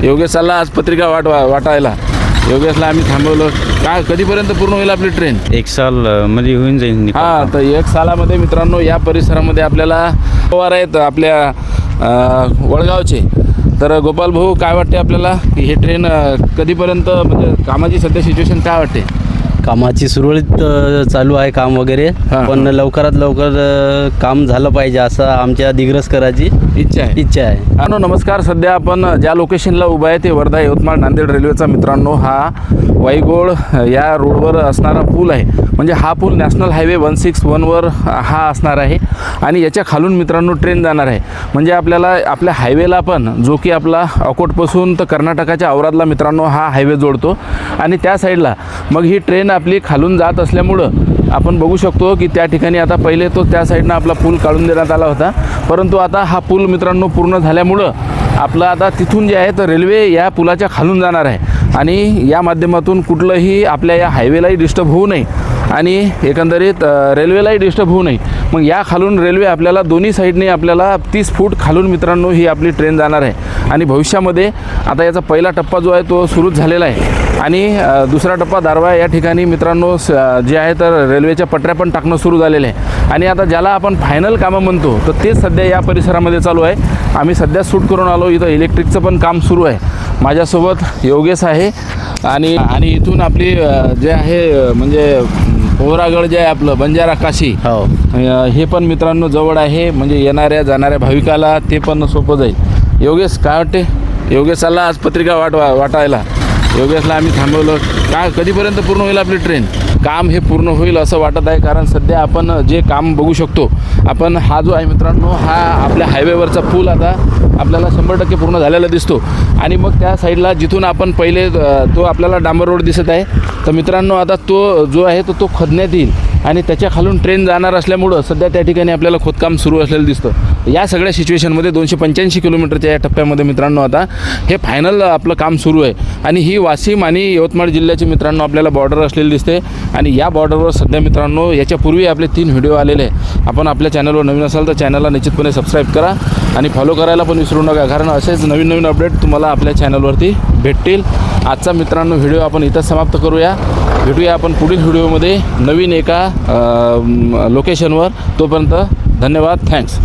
योगेश चालला आज पत्रिका वाटायला. योगेशला आम्ही थांबवलं. काय कधीपर्यंत पूर्ण होईल आपली ट्रेन? 1 साल मध्ये होऊन जाईल. हां, तर 1 सालामध्ये मित्रांनो या परिसरामध्ये आपल्याला पवार आहेत आपल्या वडगावचे. तर गोपाल भाऊ, काय वाटते आपल्याला की हे ट्रेन कधीपर्यंत, म्हणजे कामाची सध्या सिच्युएशन काय वाटते? कामाची सुरळीत चालू आहे काम वगैरे, पण लवकरात लवकर काम झालं पाहिजे असं आमच्या दिग्रसकराची इच्छा आहे. नमस्कार. सध्या आपण ज्या लोकेशनला उभा आहे ते वर्धा यवतमाळ नांदेड रेल्वेचा मित्रांनो हा वाईगोळ या रोडवर असणारा पूल आहे. म्हणजे हा पूल नॅशनल हायवे 161वर हा असणार आहे आणि याच्या खालून मित्रांनो ट्रेन जाणार आहे. म्हणजे आपल्याला आपल्या हायवेला पण, जो की आपला अकोटपासून तर कर्नाटकाच्या औरादला मित्रांनो हा हायवे जोडतो आणि त्या साईडला मग ही ट्रेन आपली खालून जात असल्यामुळं आपण बघू शकतो की त्या ठिकाणी आता पहिले तो त्या साईडनं आपला पूल काढून देण्यात आला होता, परंतु आता हा पूल मित्रांनो पूर्ण झाल्यामुळं आपलं आता तिथून जे आहे तर रेल्वे या पुलाच्या खालून जाणार आहे आणि या माध्यमातून कुठलंही आपल्या या हायवेलाही डिस्टर्ब होऊ नये आणि एकंदरीत रेल्वेलाही डिस्टर्ब होऊ नये. मग या खालून रेल्वे आपल्याला दोन्ही साईडने आपल्याला 30 फूट खालून मित्रांनो ही आपली ट्रेन जाणार आहे आणि भविष्यामध्ये आता याचा पहिला टप्पा जो आहे तो सुरूच झालेला आहे आणि दुसरा टप्पा दारवा या ठिकाणी मित्रांनो जे आहे तर रेल्वेच्या पटऱ्या पण टाकणं सुरू झालेलं आहे आणि आता ज्याला आपण फायनल कामं म्हणतो तर तेच सध्या या परिसरामध्ये चालू आहे. आम्ही सध्या शूट करून आलो. इथं इलेक्ट्रिकचं पण काम सुरू आहे. माझ्यासोबत योगेश आहे आणि इथून आपली जे आहे म्हणजे पोहरागड जे आहे आपलं बंजारा काशी, हे पण मित्रांनो जवळ आहे. म्हणजे येणाऱ्या जाणाऱ्या भाविकाला ते पण सोपं जाईल. योगेश, काय वाटते? योगेश चालला आज पत्रिका वाटायला. योगेशला आम्ही थांबवलं. काय कधीपर्यंत पूर्ण होईल आपली ट्रेन? काम हे पूर्ण होईल असं वाटत आहे, कारण सध्या आपण जे काम बघू शकतो आपण, हा जो आहे मित्रांनो हा आपल्या हायवेवरचा पूल आता आपल्याला 100% पूर्ण झालेला दिसतो आणि मग त्या साईडला जिथून आपण पहिले तो आपल्याला डांबर रोड दिसत आहे तर मित्रांनो आता तो जो आहे तो खोदण्यात येईल आणि त्याच्या खालून ट्रेन जाणार असल्यामुळं सध्या त्या ठिकाणी आपल्याला खोदकाम सुरू असलेलं दिसतं. या सगळ्या सिच्युएशनमध्ये 285 किलोमीटरच्या या टप्प्यामध्ये मित्रांनो आता हे फायनल आपलं काम सुरू आहे आणि ही वाशिम आणि यवतमाळ जिल्ह्याची मित्रांनो आपल्याला बॉर्डर असलेली दिसते आणि या बॉर्डरवर सध्या मित्रांनो याच्यापूर्वी आपले 3 व्हिडिओ आलेले आहे. आपण आपल्या चॅनलवर नवीन असाल तर चॅनलला निश्चितपणे सबस्क्राईब करा आणि फॉलो करायला पण विसरू नका, कारण असेच नवीन अपडेट तुम्हाला आपल्या चॅनलवरती भेटतील. आजचा मित्रांनो व्हिडिओ आपण इथंच समाप्त करूया. भेटूया आपण पुढील व्हिडिओमध्ये नवीन एका लोकेशनवर. तोपर्यंत धन्यवाद. थँक्स.